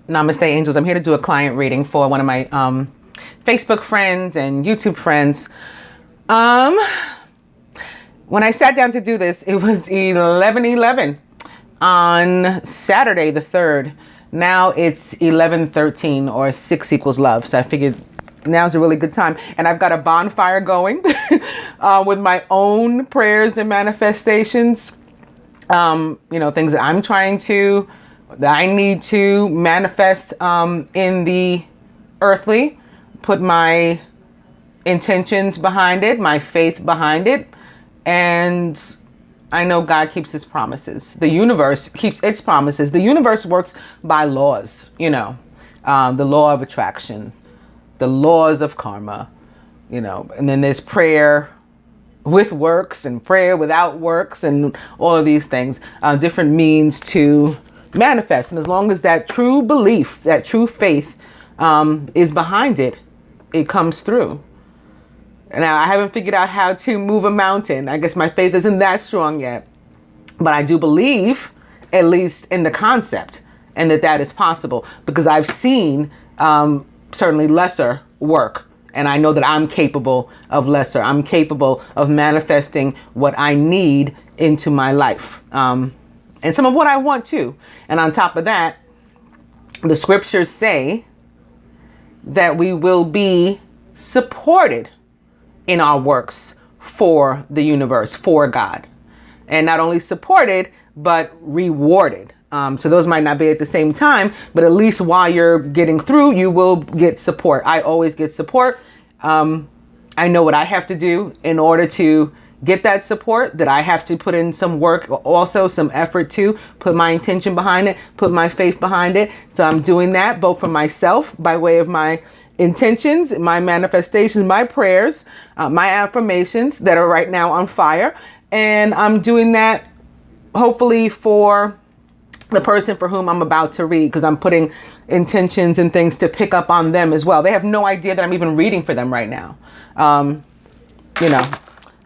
Namaste, angels. I'm here to do a client reading for one of my Facebook friends and YouTube friends. When I sat down to do this, it was 11:11 on Saturday the 3rd. Now it's 11:13, or 6 equals love. So I figured now's a really good time. And I've got a bonfire going with my own prayers and manifestations. Things that I'm that I need to manifest in the earthly, put my intentions behind it, my faith behind it. And I know God keeps his promises. The universe keeps its promises. The universe works by laws, the law of attraction, the laws of karma, and then there's prayer with works and prayer without works and all of these things, different means to manifest. And as long as that true belief, that true faith is behind it, it comes through. Now, I haven't figured out how to move a mountain. I guess my faith isn't that strong yet. But I do believe, at least in the concept, and that is possible. Because I've seen certainly lesser work. And I know that I'm capable of lesser. I'm capable of manifesting what I need into my life. And some of what I want too. And on top of that, the scriptures say that we will be supported in our works for the universe, for God. And not only supported, but rewarded. So those might not be at the same time, but at least while you're getting through, you will get support. I always get support. I know what I have to do in order to get that support, that I have to put in some work, also some effort to put my intention behind it, put my faith behind it. So I'm doing that both for myself by way of my intentions, my manifestations, my prayers, my affirmations that are right now on fire. And I'm doing that hopefully for the person for whom I'm about to read, because I'm putting intentions and things to pick up on them as well. They have no idea that I'm even reading for them right now.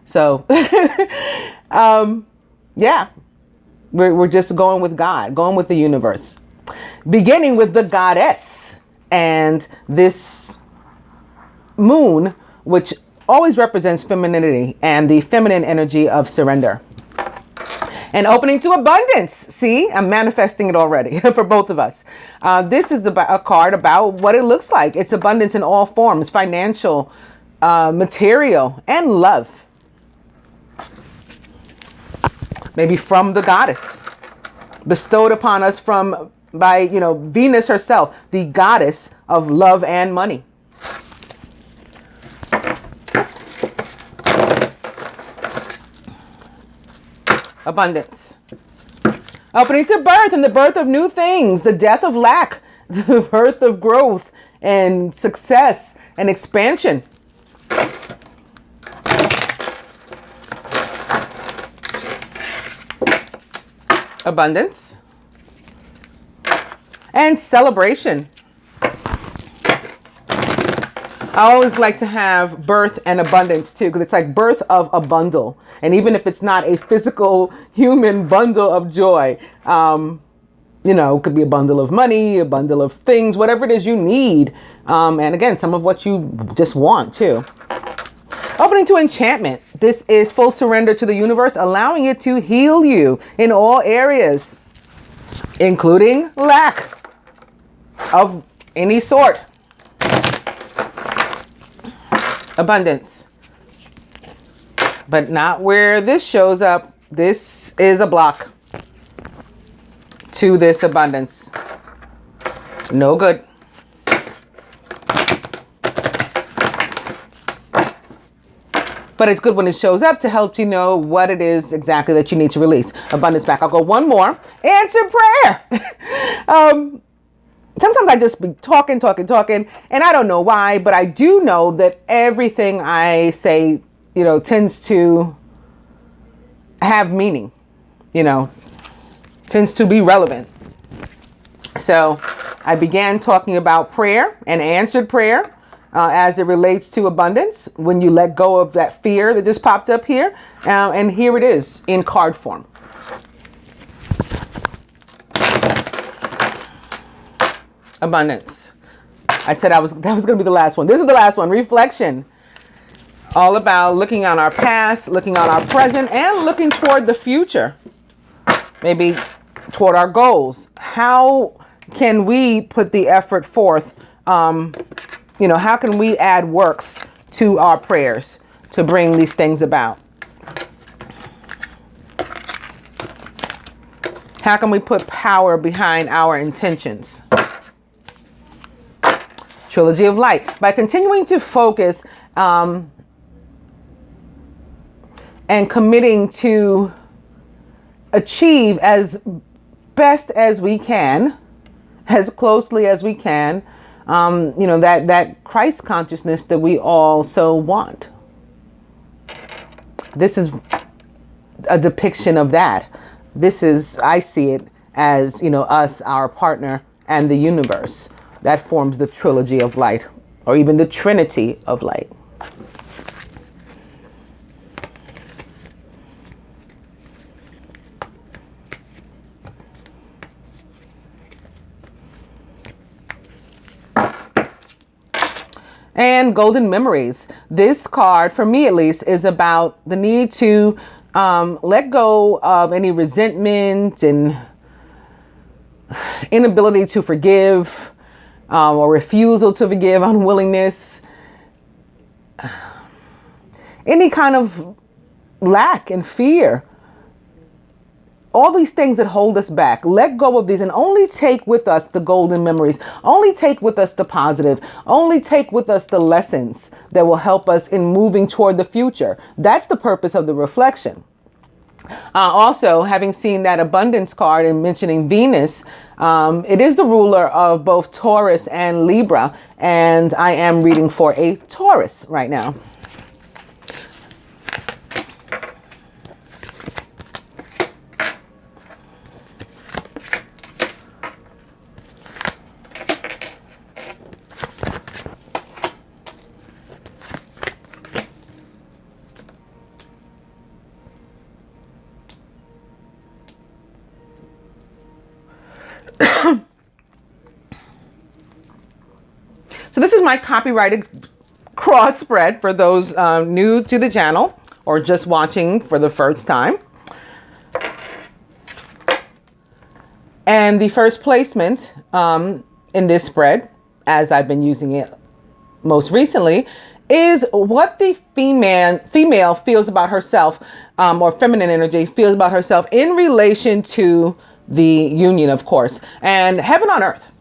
So, yeah, we're just going with God, going with the universe, beginning with the goddess and this moon, which always represents femininity and the feminine energy of surrender and opening to abundance. See, I'm manifesting it already for both of us. This is a card about what it looks like. It's abundance in all forms, financial, material, and love. Maybe from the goddess, bestowed upon us by Venus herself, the goddess of love and money. Abundance. Opening to birth and the birth of new things, the death of lack, the birth of growth and success and expansion. Abundance and celebration. I always like to have birth and abundance too, because it's like birth of a bundle. And even if it's not a physical human bundle of joy, it could be a bundle of money, a bundle of things, whatever it is you need. And again, some of what you just want too. Opening to enchantment. This is full surrender to the universe, allowing it to heal you in all areas, including lack of any sort. Abundance. But not where this shows up. This is a block to this abundance. No good. But it's good when it shows up to help you know what it is exactly that you need to release. Abundance back. I'll go one more. Answer prayer. Sometimes I just be talking, and I don't know why, but I do know that everything I say, tends to have meaning, tends to be relevant. So I began talking about prayer and answered prayer. As it relates to abundance, when you let go of that fear that just popped up here. And here it is in card form. Abundance. I said that was going to be the last one. This is the last one. Reflection. All about looking on our past, looking on our present, and looking toward the future. Maybe toward our goals. How can we put the effort forth? How can we add works to our prayers to bring these things about? How can we put power behind our intentions? Trilogy of Light. By continuing to focus and committing to achieve as best as we can, as closely as we can, that Christ consciousness that we all so want. This is a depiction of that. I see it as, us, our partner, and the universe. That forms the trilogy of light, or even the trinity of light. And golden memories. This card, for me at least, is about the need to let go of any resentment and inability to forgive, or refusal to forgive, unwillingness, any kind of lack and fear. All these things that hold us back. Let go of these and only take with us the golden memories. Only take with us the positive. Only take with us the lessons that will help us in moving toward the future. That's the purpose of the reflection. Also, having seen that abundance card and mentioning Venus, it is the ruler of both Taurus and Libra. And I am reading for a Taurus right now. So this is my copyrighted cross spread for those new to the channel or just watching for the first time. And the first placement in this spread, as I've been using it most recently, is what the female feels about herself, or feminine energy feels about herself in relation to the union, of course, and heaven on earth.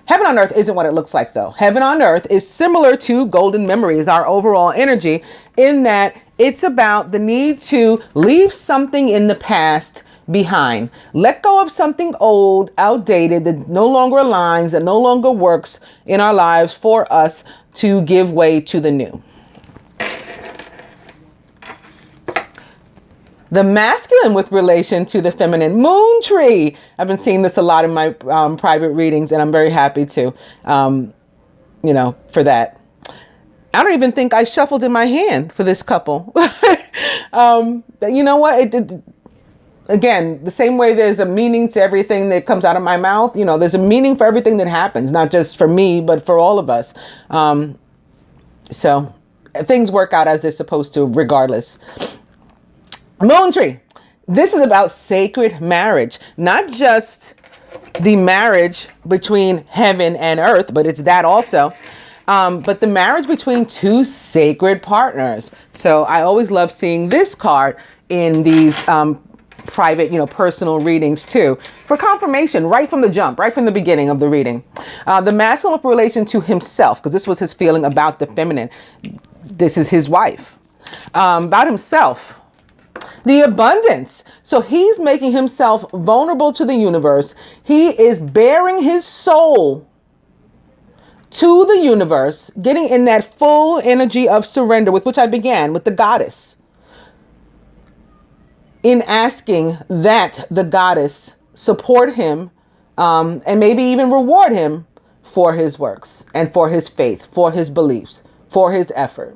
Heaven on earth isn't what it looks like, though. Heaven on earth is similar to golden memories, our overall energy, in that it's about the need to leave something in the past behind. Let go of something old, outdated, that no longer aligns, that no longer works in our lives for us to give way to the new. The masculine with relation to the feminine, moon tree. I've been seeing this a lot in my private readings, and I'm very happy to, for that. I don't even think I shuffled in my hand for this couple. You know what? Again, the same way there's a meaning to everything that comes out of my mouth, there's a meaning for everything that happens, not just for me, but for all of us. So things work out as they're supposed to regardless. Moon tree. This is about sacred marriage, not just the marriage between heaven and earth, but it's that also. But the marriage between two sacred partners. So I always love seeing this card in these private, personal readings too, for confirmation right from the jump, right from the beginning of the reading. The masculine with relation to himself, because this was his feeling about the feminine. This is his wife. About himself. The abundance. So he's making himself vulnerable to the universe. He is bearing his soul to the universe, getting in that full energy of surrender with which I began, with the goddess. In asking that the goddess support him and maybe even reward him for his works and for his faith, for his beliefs, for his effort.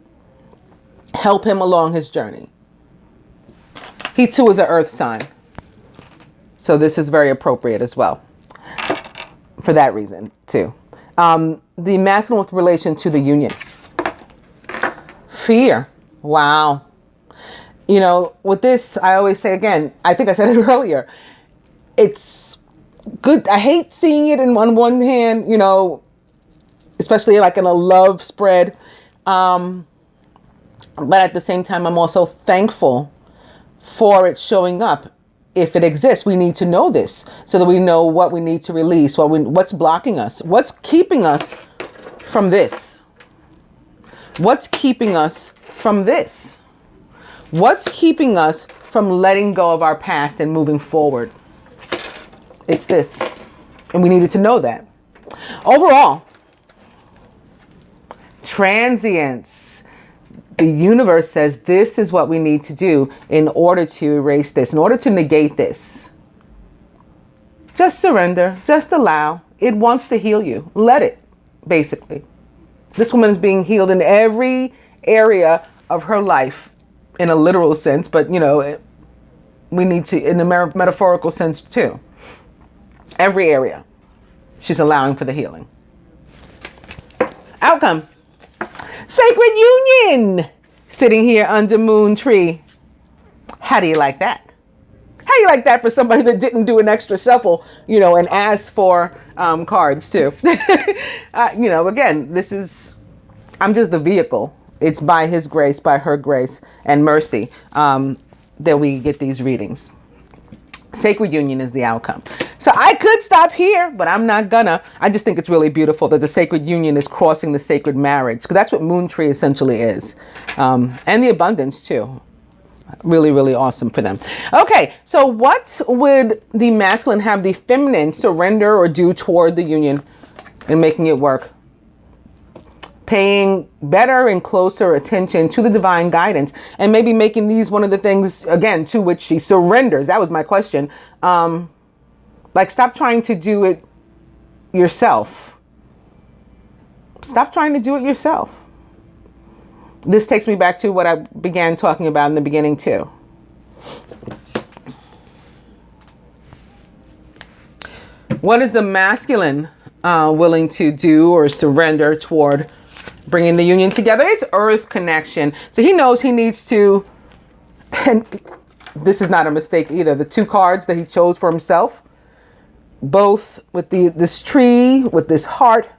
Help him along his journey. He too is an earth sign. So this is very appropriate as well. for that reason too. The masculine with relation to the union. Fear. Wow. You know, with this, I always say again, I think I said it earlier, it's good. I hate seeing it in on one hand, you know, especially like in a love spread. But at the same time, I'm also thankful for it showing up. If it exists, we need to know this so that we know what we need to release, what's blocking us, what's keeping us from this. What's keeping us from this? What's keeping us from letting go of our past and moving forward? It's this. And we needed to know that. Overall, transience. The universe says this is what we need to do in order to erase this, in order to negate this. Just surrender. Just allow. It wants to heal you. Let it, basically. This woman is being healed in every area of her life in a literal sense, but, you know, we need to, in a metaphorical sense, too. Every area, she's allowing for the healing. Outcome. Sacred union. Sitting here under moon tree. How do you like that? How do you like that for somebody that didn't do an extra shuffle, you know, and ask for cards too? You know, again, this is, I'm just the vehicle. It's by his grace, by her grace and mercy that we get these readings. Sacred union is the outcome. So I could stop here, but I'm not gonna. I just think it's really beautiful that the sacred union is crossing the sacred marriage, because that's what moon tree essentially is. And the abundance too. Really, really awesome for them. Okay, so what would the masculine have the feminine surrender or do toward the union and making it work? Paying better and closer attention to the divine guidance, and maybe making these one of the things, again, to which she surrenders. That was my question. Like, stop trying to do it yourself. Stop trying to do it yourself. This takes me back to what I began talking about in the beginning too. What is the masculine willing to do or surrender toward bringing the union together? It's earth connection. So he knows he needs to, and this is not a mistake either, the two cards that he chose for himself, both with this tree, with this heart,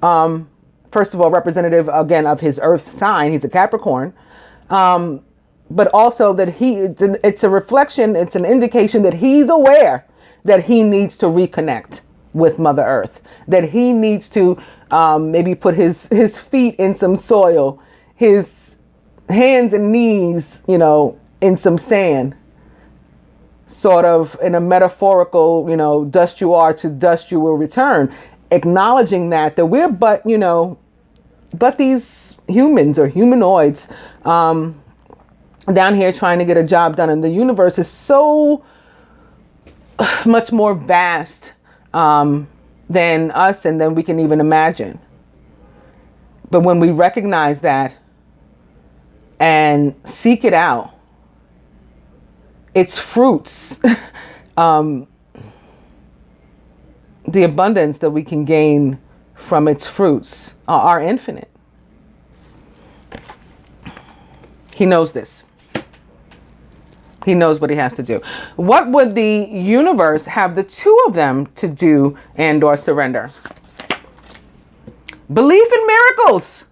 first of all, representative, again, of his earth sign. He's a Capricorn. But also that it's a reflection, it's an indication that he's aware that he needs to reconnect with Mother Earth, that he needs to maybe put his feet in some soil, his hands and knees, you know, in some sand, sort of in a metaphorical, you know, dust you are, to dust you will return, acknowledging that we're but, you know, but these humans or humanoids down here trying to get a job done, and the universe is so much more vast than us and than we can even imagine. But when we recognize that and seek it out, its fruits, the abundance that we can gain from its fruits are infinite. He knows this. He knows what he has to do. What would the universe have the two of them to do and or surrender? Belief in miracles.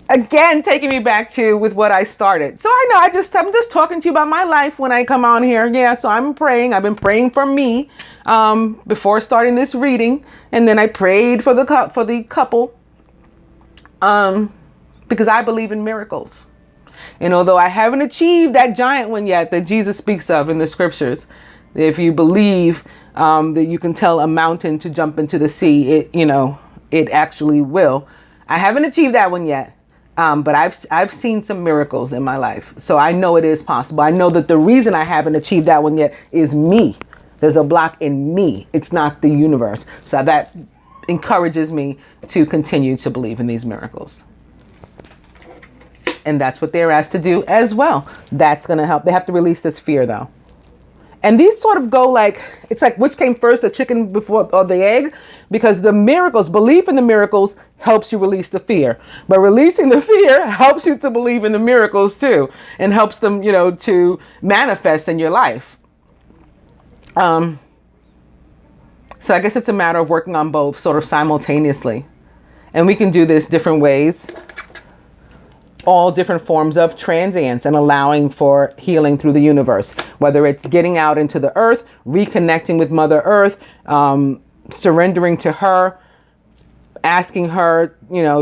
Again, taking me back to with what I started. So I know I'm just talking to you about my life when I come on here. Yeah, so I'm praying. I've been praying for me before starting this reading, and then I prayed for the couple because I believe in miracles. And although I haven't achieved that giant one yet that Jesus speaks of in the scriptures, if you believe that you can tell a mountain to jump into the sea, it actually will. I haven't achieved that one yet. But I've seen some miracles in my life. So I know it is possible. I know that the reason I haven't achieved that one yet is me. There's a block in me. It's not the universe. So that encourages me to continue to believe in these miracles. And that's what they're asked to do as well. That's going to help. They have to release this fear though. And these sort of go like, it's like which came first, the chicken before or the egg? Because the miracles, belief in the miracles helps you release the fear. But releasing the fear helps you to believe in the miracles too, and helps them, to manifest in your life. So I guess it's a matter of working on both sort of simultaneously. And we can do this different ways. All different forms of transience and allowing for healing through the universe, whether it's getting out into the earth, reconnecting with Mother Earth, surrendering to her, asking her,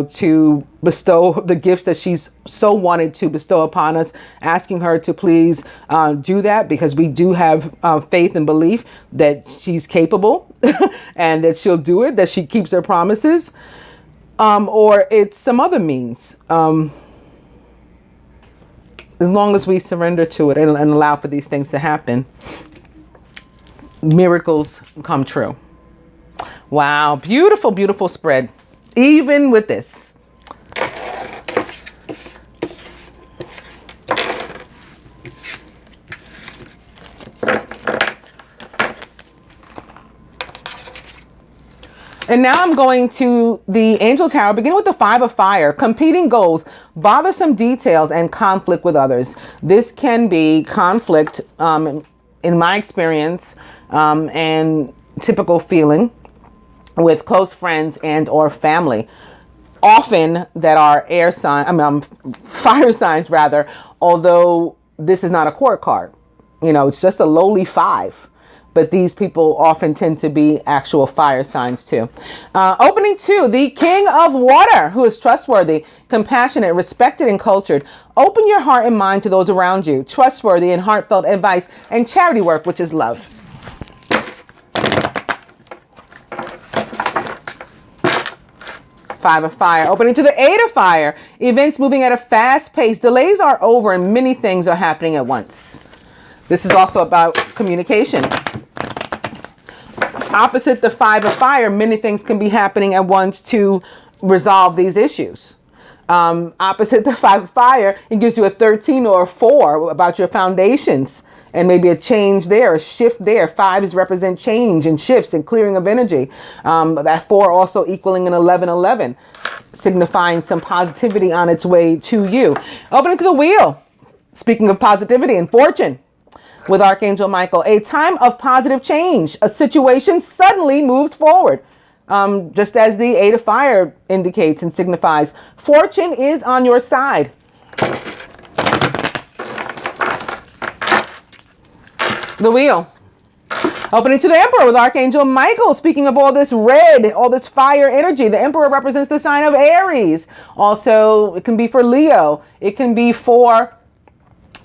to bestow the gifts that she's so wanted to bestow upon us, asking her to please do that, because we do have faith and belief that she's capable and that she'll do it, that she keeps her promises, or it's some other means. As long as we surrender to it and allow for these things to happen, miracles come true. Wow. Beautiful, beautiful spread. Even with this. And now I'm going to the Angel Tarot, beginning with the Five of Fire, competing goals, bothersome details, and conflict with others. This can be conflict, in my experience, and typical feeling with close friends and or family. Often that are fire signs rather, although this is not a court card. It's just a lowly 5. But these people often tend to be actual fire signs too. Opening 2, the King of Water, who is trustworthy, compassionate, respected, and cultured. Open your heart and mind to those around you. Trustworthy and heartfelt advice and charity work, which is love. Five of Fire. Opening to the Eight of Fire. Events moving at a fast pace. Delays are over and many things are happening at once. This is also about communication. Opposite the Five of Fire, many things can be happening at once to resolve these issues. Opposite the Five of Fire, it gives you a 13 or a 4 about your foundations and maybe a change there, a shift there. 5s represent change and shifts and clearing of energy. That 4 also equaling an 11-11, signifying some positivity on its way to you. Opening to the Wheel. Speaking of positivity and fortune. With Archangel Michael, a time of positive change. A situation suddenly moves forward. Just as the Eight of Fire indicates and signifies, fortune is on your side. The Wheel. Opening to the Emperor with Archangel Michael. Speaking of all this red, all this fire energy, the Emperor represents the sign of Aries. Also, it can be for Leo. It can be for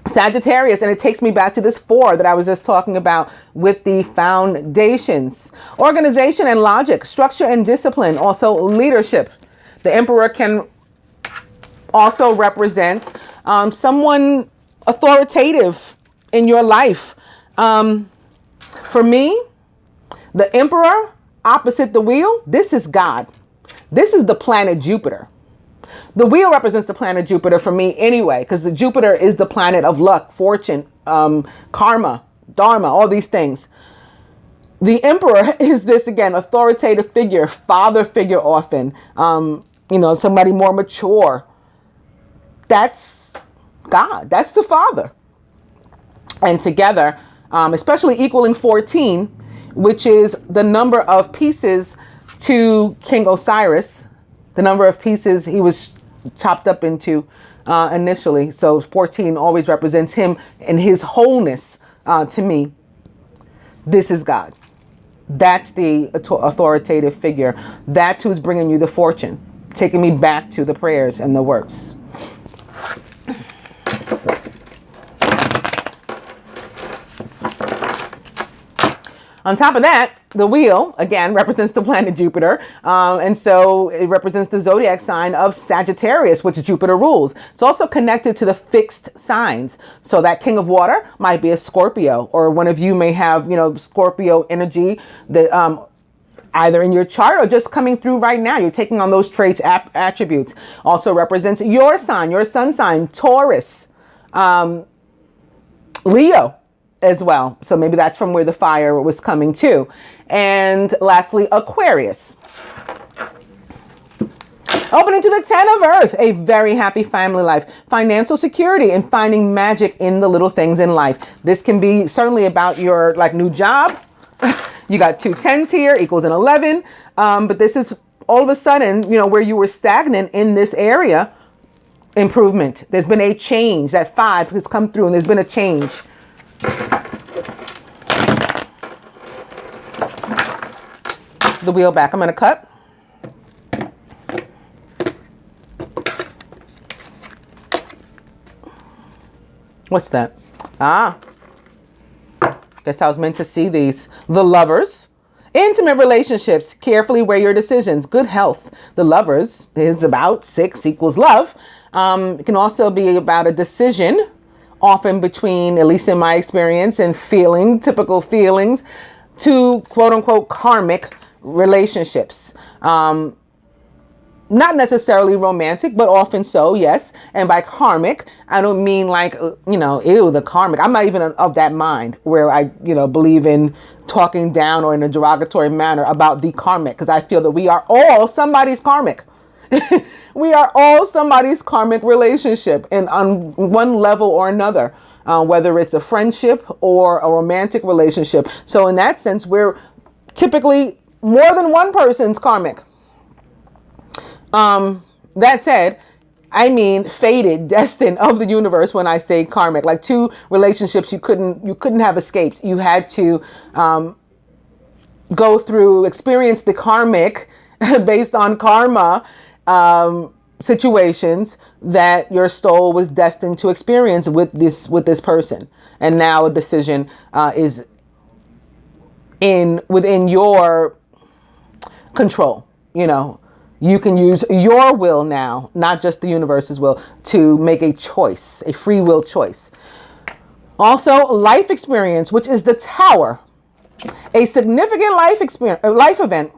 Sagittarius, and it takes me back to this 4 that I was just talking about with the foundations. Organization and logic, structure and discipline, also leadership. The Emperor can also represent someone authoritative in your life. For me, the Emperor opposite the Wheel, this is God. This is the planet Jupiter. The Wheel represents the planet Jupiter for me anyway, because the Jupiter is the planet of luck, fortune, karma, dharma, all these things. The Emperor is this, again, authoritative figure, father figure often, somebody more mature. That's God. That's the Father. And together, especially equaling 14, which is the number of pieces to King Osiris, the number of pieces he was chopped up into initially. So 14 always represents him and his wholeness to me. This is God. That's the authoritative figure. That's who's bringing you the fortune, taking me back to the prayers and the works. On top of that, the Wheel, again, represents the planet Jupiter. And so it represents the zodiac sign of Sagittarius, which Jupiter rules. It's also connected to the fixed signs. So that King of Water might be a Scorpio, or one of you may have, Scorpio energy that either in your chart or just coming through right now. You're taking on those traits, attributes. Also represents your sign, your sun sign, Taurus, Leo. as well. So maybe that's from where the fire was coming to. And lastly, Aquarius. Opening to the 10 of Earth, a very happy family life, financial security, and finding magic in the little things in life. This can be certainly about your new job. You got 2 10s here, equals an 11. But this is all of a sudden, where you were stagnant in this area, improvement. There's been a change. That 5 has come through and there's been a change. The wheel back. I'm going to cut. What's that? Guess I was meant to see these. The Lovers. Intimate relationships. Carefully weigh your decisions. Good health. The Lovers is about 6 equals love. It can also be about a decision, often between, at least in my experience, and typical feelings, to quote unquote karmic relationships. Not necessarily romantic, but often so, yes. And by karmic, I don't mean ew, the karmic. I'm not even of that mind where I, believe in talking down or in a derogatory manner about the karmic, because I feel that we are all somebody's karmic. We are all somebody's karmic relationship, and on one level or another, whether it's a friendship or a romantic relationship. So in that sense, we're typically more than one person's karmic. That said, I mean fated, destined of the universe when I say karmic. Like 2 relationships you couldn't have escaped. You had to go through, experience the karmic based on karma situations that your soul was destined to experience with this person. And now a decision is within your control. You can use your will now, not just the universe's will, to make a choice, a free will choice. Also, life experience, which is the Tower. A significant life event,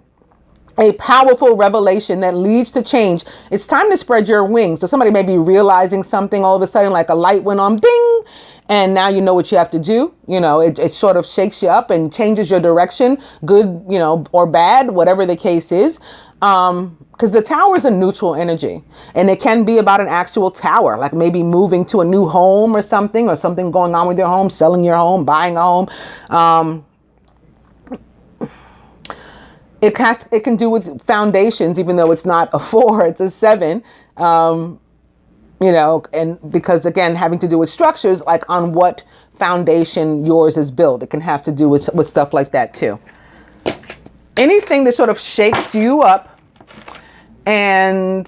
a powerful revelation that leads to change. It's time to spread your wings. So somebody may be realizing something all of a sudden, like a light went on, ding, and now you know what you have to do. It sort of shakes you up and changes your direction, good, or bad, whatever the case is. Because the Tower is a neutral energy, and it can be about an actual tower, like maybe moving to a new home or something going on with your home, selling your home, buying a home. It can do with foundations, even though it's not a 4, it's a 7. And because again, having to do with structures, like on what foundation yours is built, it can have to do with stuff like that too. Anything that sort of shakes you up, and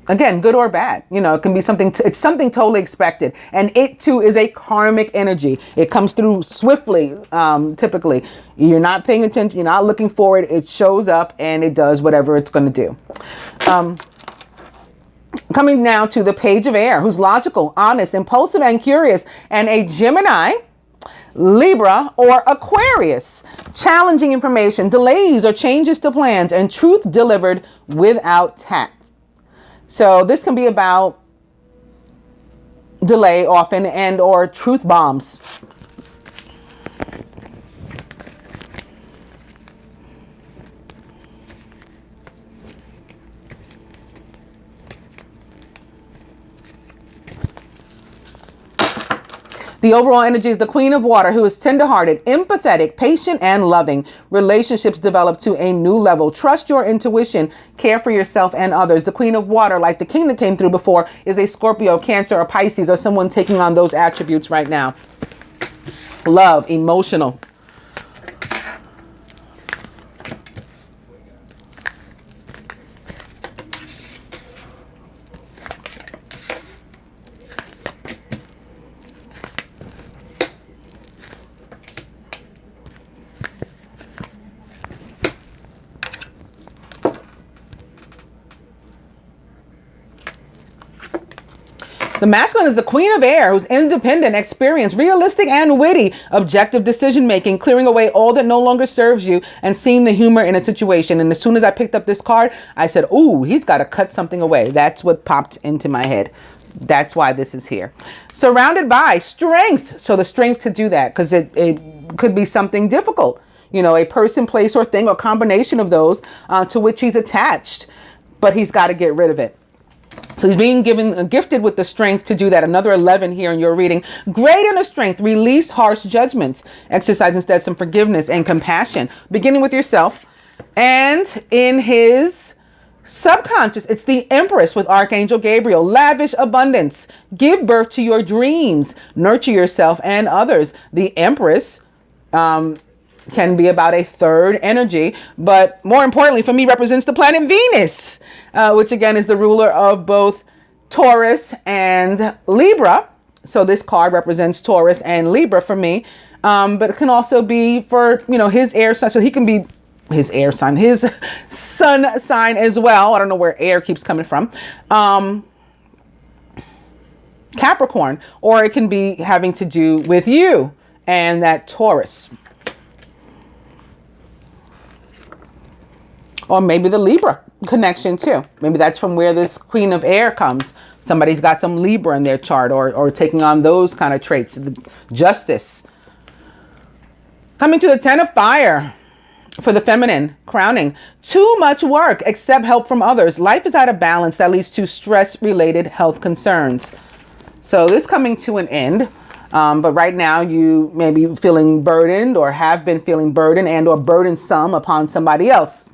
again, good or bad, it can be something, it's something totally expected. And it too is a karmic energy. It comes through swiftly. Typically, you're not paying attention, you're not looking forward. It shows up and it does whatever it's going to do. Coming now to the Page of Air, who's logical, honest, impulsive, and curious, and a Gemini, Libra, or Aquarius. Challenging information, delays or changes to plans, and truth delivered without tact. So this can be about delay often and or truth bombs. The overall energy is the Queen of Water, who is tenderhearted, empathetic, patient, and loving. Relationships develop to a new level. Trust your intuition. Care for yourself and others. The Queen of Water, like the king that came through before, is a Scorpio, Cancer, or Pisces, or someone taking on those attributes right now. Love, emotional. The masculine is the Queen of Air, who's independent, experienced, realistic, and witty. Objective decision-making, clearing away all that no longer serves you, and seeing the humor in a situation. And as soon as I picked up this card, I said, ooh, he's got to cut something away. That's what popped into my head. That's why this is here. Surrounded by strength. So the strength to do that, because it could be something difficult. You know, a person, place, or thing, or combination of those to which he's attached. But he's got to get rid of it. So he's being gifted with the strength to do that. Another 11 here in your reading. Great inner strength. Release harsh judgments. Exercise instead some forgiveness and compassion. Beginning with yourself. And in his subconscious, it's the Empress with Archangel Gabriel. Lavish abundance. Give birth to your dreams. Nurture yourself and others. The Empress can be about a third energy, but more importantly for me represents the planet Venus, which again is the ruler of both Taurus and Libra. So this card represents Taurus and Libra for me, but it can also be for, you know, his air sign. So he can be his air sign, his sun sign as well. I don't know where air keeps coming from. Capricorn, or it can be having to do with you and that Taurus. Or maybe the Libra connection too. Maybe that's from where this Queen of Air comes. Somebody's got some Libra in their chart, or taking on those kind of traits. Justice. Coming to the 10 of Fire for the feminine, crowning. Too much work, accept help from others. Life is out of balance. That leads to stress-related health concerns. So this coming to an end. But right now you may be feeling burdened, or have been feeling burdened and or burdensome upon somebody else.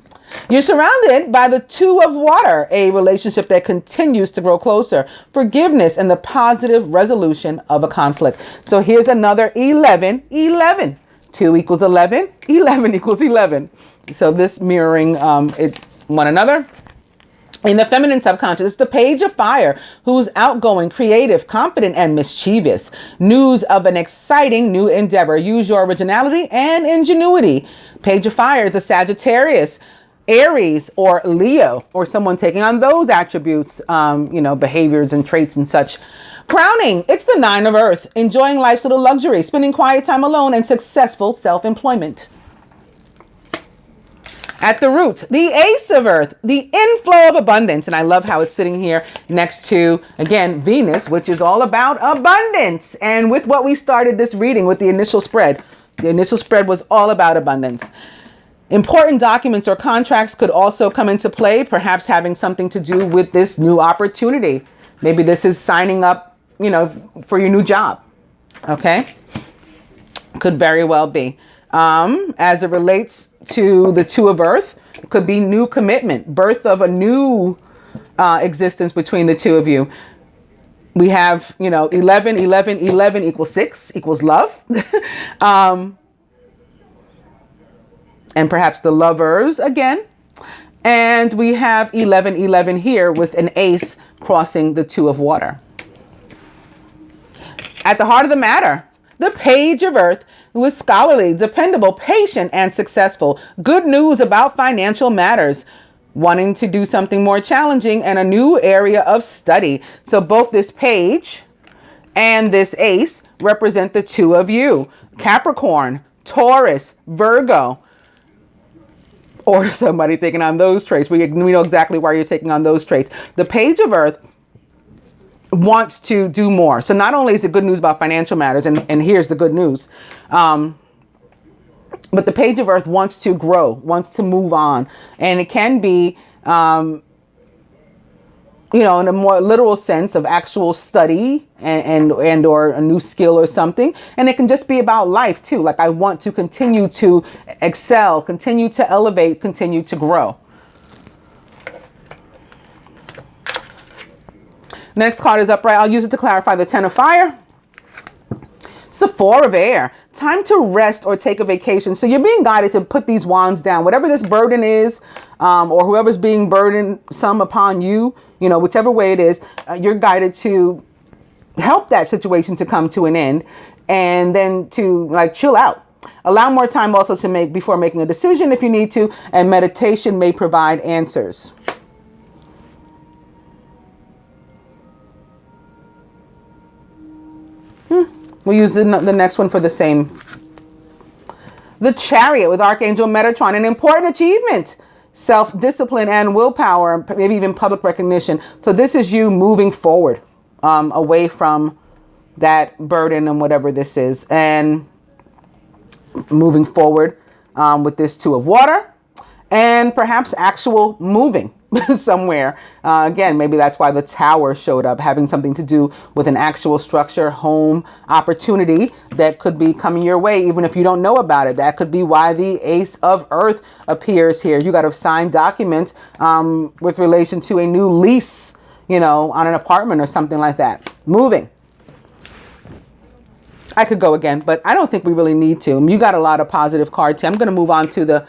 You're surrounded by the 2 of Water, a relationship that continues to grow closer. Forgiveness and the positive resolution of a conflict. So here's another 11, 11. 2 equals 11, 11 equals 11. So this mirroring one another. In the feminine subconscious, it's the Page of Fire, who's outgoing, creative, confident, and mischievous. News of an exciting new endeavor. Use your originality and ingenuity. Page of Fire is a Sagittarius, Aries, or Leo, or someone taking on those attributes, you know, behaviors and traits and such. Crowning, it's the 9 of Earth, enjoying life's little luxury, spending quiet time alone, and successful self-employment. At the root, the Ace of Earth, the inflow of abundance. And I love how it's sitting here next to, again, Venus, which is all about abundance. And with what we started this reading with the initial spread was all about abundance. Important documents or contracts could also come into play, perhaps having something to do with this new opportunity. Maybe this is signing up, you know, for your new job. Okay. Could very well be. As it relates to the 2 of Earth, it could be new commitment, birth of a new existence between the 2 of you. We have, you know, 11, 11, 11 equals 6 equals love. And perhaps the lovers again. And we have 11, 11 here with an ace crossing the 2 of Water. At the heart of the matter, the Page of Earth, who is scholarly, dependable, patient, and successful. Good news about financial matters. Wanting to do something more challenging and a new area of study. So both this page and this ace represent the 2 of you. Capricorn, Taurus, Virgo. Or somebody taking on those traits. We know exactly why you're taking on those traits. The Page of Earth wants to do more. So not only is it good news about financial matters, and here's the good news, but the Page of Earth wants to grow, wants to move on. And it can be, you know, in a more literal sense of actual study and or a new skill or something. And it can just be about life too. Like, I want to continue to excel, continue to elevate, continue to grow. Next card is upright. I'll use it to clarify the 10 of Fire. It's the 4 of Air. Time to rest or take a vacation. So you're being guided to put these wands down. Whatever this burden is, or whoever's being burdened some upon you, you know, whichever way it is, you're guided to help that situation to come to an end, and then to like chill out. Allow more time also to make before making a decision if you need to, and meditation may provide answers. We'll use the next one for the same. The Chariot with Archangel Metatron, an important achievement, self-discipline and willpower, maybe even public recognition. So this is you moving forward. away from that burden and whatever this is, and moving forward with this Two of Water, and perhaps actual moving somewhere. Again, maybe that's why the Tower showed up, having something to do with an actual structure, home, opportunity that could be coming your way, even if you don't know about it. That could be why the Ace of Earth appears here. You got to sign documents with relation to a new lease, you know, on an apartment or something like that. Moving. I could go again, but I don't think we really need to. You got a lot of positive cards here. I'm going to move on to the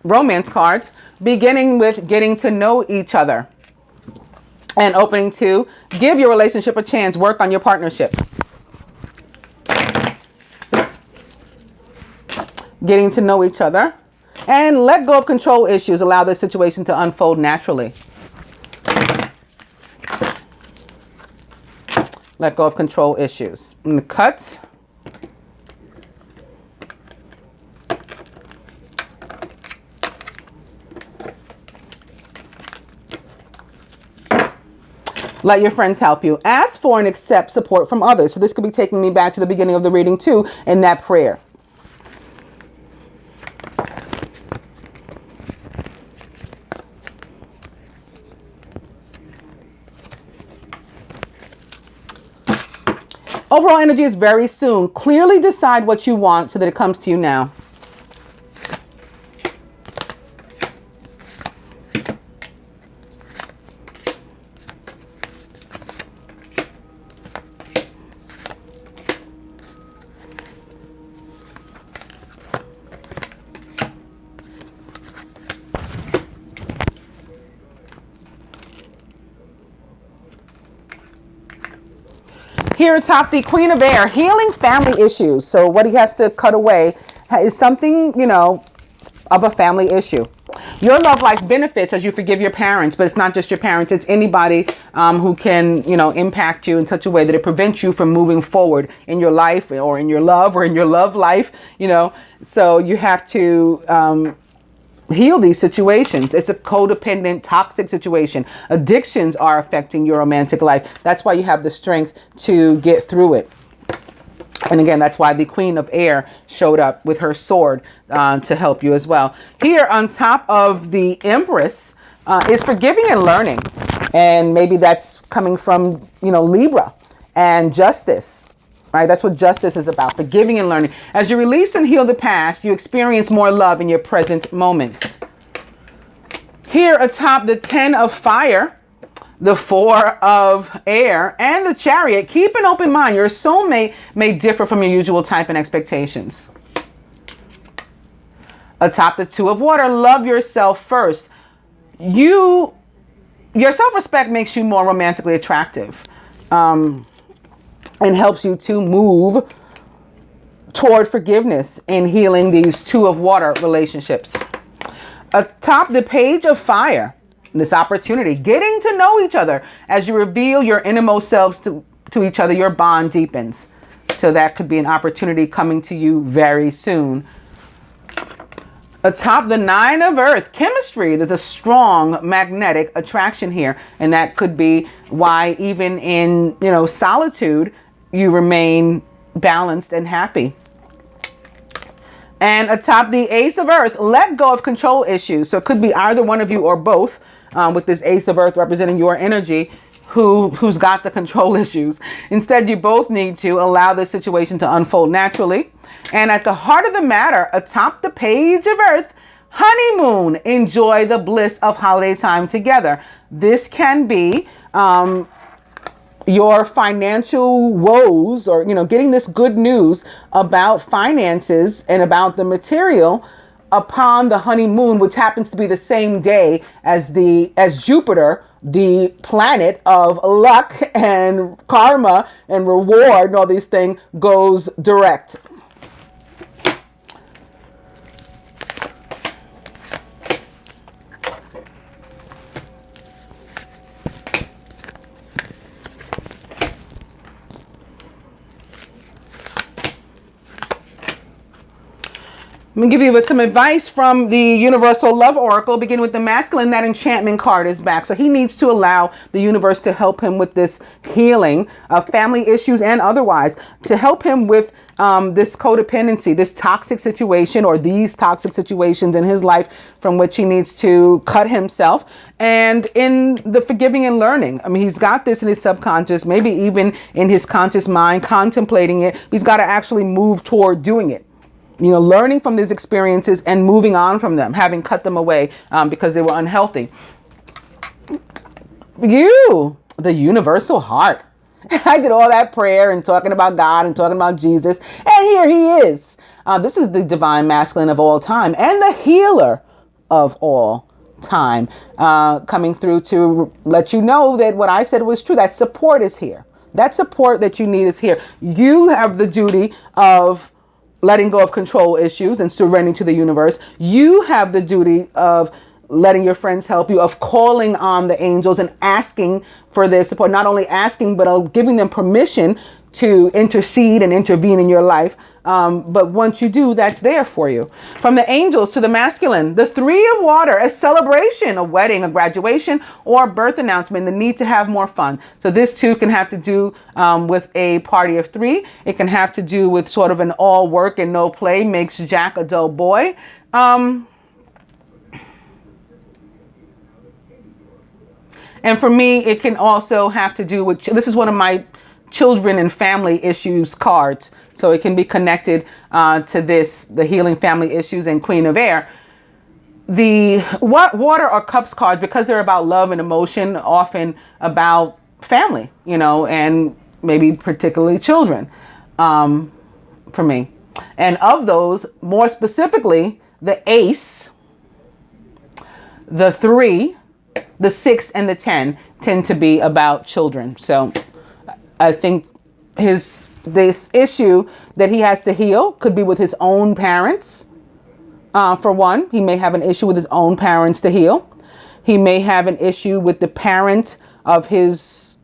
romance cards, beginning with getting to know each other and opening to give your relationship a chance, work on your partnership. Getting to know each other and let go of control issues. Allow this situation to unfold naturally. Let go of control issues. And the cuts. Let your friends help you. Ask for and accept support from others. So this could be taking me back to the beginning of the reading too, in that prayer. Overall energy is very soon. Clearly decide what you want so that it comes to you now. Here atop the Queen of Air, healing family issues. So what he has to cut away is something, you know, of a family issue. Your love life benefits as you forgive your parents, but it's not just your parents. It's anybody who can, you know, impact you in such a way that it prevents you from moving forward in your life or in your love or in your love life, you know. So you have to heal these situations. It's a codependent, toxic situation. Addictions are affecting your romantic life. That's why you have the strength to get through it. And again, that's why the Queen of Air showed up with her sword to help you as well. Here on top of the Empress is forgiving and learning. And maybe that's coming from, you know, Libra and justice. Right? That's what justice is about, forgiving and learning. As you release and heal the past, you experience more love in your present moments. Here atop the 10 of Fire, the 4 of Air, and the Chariot, keep an open mind. Your soulmate may differ from your usual type and expectations. Atop the 2 of Water, love yourself first. Your self-respect makes you more romantically attractive. And helps you to move toward forgiveness and healing these 2 of Water relationships. Atop the Page of Fire, this opportunity, getting to know each other. As you reveal your innermost selves to each other, your bond deepens. So that could be an opportunity coming to you very soon. Atop the 9 of Earth, chemistry. There's a strong magnetic attraction here. And that could be why even in, you know, solitude, you remain balanced and happy. And atop the Ace of Earth, let go of control issues. So it could be either one of you or both, with this Ace of Earth representing your energy, who's got the control issues. Instead, you both need to allow this situation to unfold naturally. And at the heart of the matter, atop the Page of Earth, honeymoon. Enjoy the bliss of holiday time together. This can be your financial woes, or, you know, getting this good news about finances and about the material upon the honeymoon, which happens to be the same day as Jupiter, the planet of luck and karma and reward and all these things, goes direct. Let me give you some advice from the Universal Love Oracle. Begin with the masculine. That enchantment card is back. So he needs to allow the universe to help him with this healing of family issues and otherwise, to help him with this codependency, this toxic situation, or these toxic situations in his life from which he needs to cut himself. And in the forgiving and learning, I mean, he's got this in his subconscious, maybe even in his conscious mind, contemplating it. He's got to actually move toward doing it. You know, learning from these experiences and moving on from them, having cut them away because they were unhealthy. You, the universal heart. I did all that prayer and talking about God and talking about Jesus. And here he is. This is the divine masculine of all time and the healer of all time, coming through to let you know that what I said was true. That support is here. That support that you need is here. You have the duty of letting go of control issues and surrendering to the universe. You have the duty of letting your friends help you, of calling on the angels and asking for their support. Not only asking, but giving them permission to intercede and intervene in your life. But once you do, that's there for you. From the angels to the masculine, the 3 of water, a celebration, a wedding, a graduation, or a birth announcement, the need to have more fun. So this too can have to do with a party of 3. It can have to do with sort of an all work and no play makes Jack a dull boy. And for me, it can also have to do with, this is one of my children and family issues cards. So it can be connected to this, the healing family issues and Queen of Air. The water or cups cards, because they're about love and emotion, often about family, you know, and maybe particularly children for me. And of those, more specifically, the ace, the 3, the 6, and the 10 tend to be about children. So I think this issue that he has to heal could be with his own parents. For one, he may have an issue with his own parents to heal. He may have an issue with the parent of his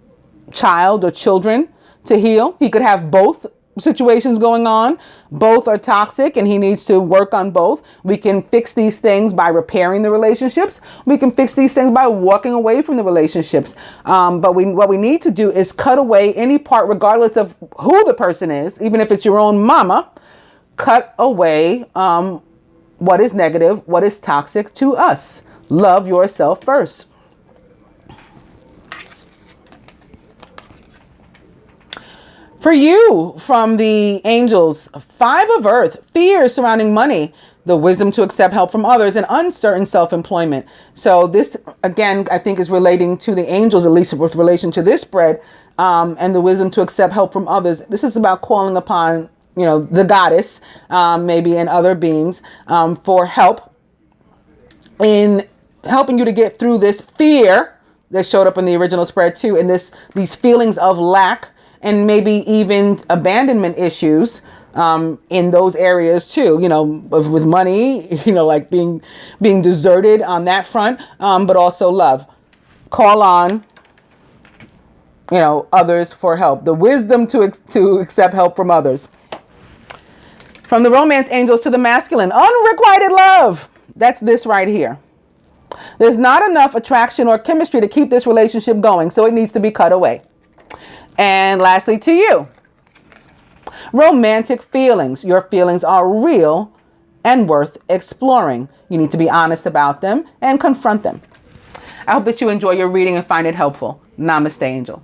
child or children to heal. He could have both situations going on. Both are toxic and he needs to work on both. We can fix these things by repairing the relationships. We can fix these things by walking away from the relationships. But what we need to do is cut away any part, regardless of who the person is, even if it's your own mama, cut away what is negative, what is toxic to us. Love yourself first. For you, from the angels, 5 of earth, fear surrounding money, the wisdom to accept help from others, and uncertain self-employment. So this, again, I think is relating to the angels, at least with relation to this spread, and the wisdom to accept help from others. This is about calling upon, you know, the goddess, maybe, and other beings for help in helping you to get through this fear that showed up in the original spread too, and these feelings of lack, and maybe even abandonment issues in those areas too, you know, with money, you know, like being deserted on that front, but also love. Call on, you know, others for help. The wisdom to accept help from others. From the romance angels to the masculine, unrequited love. That's this right here. There's not enough attraction or chemistry to keep this relationship going, so it needs to be cut away. And lastly, to you, romantic feelings. Your feelings are real and worth exploring. You need to be honest about them and confront them. I hope that you enjoy your reading and find it helpful. Namaste, Angel.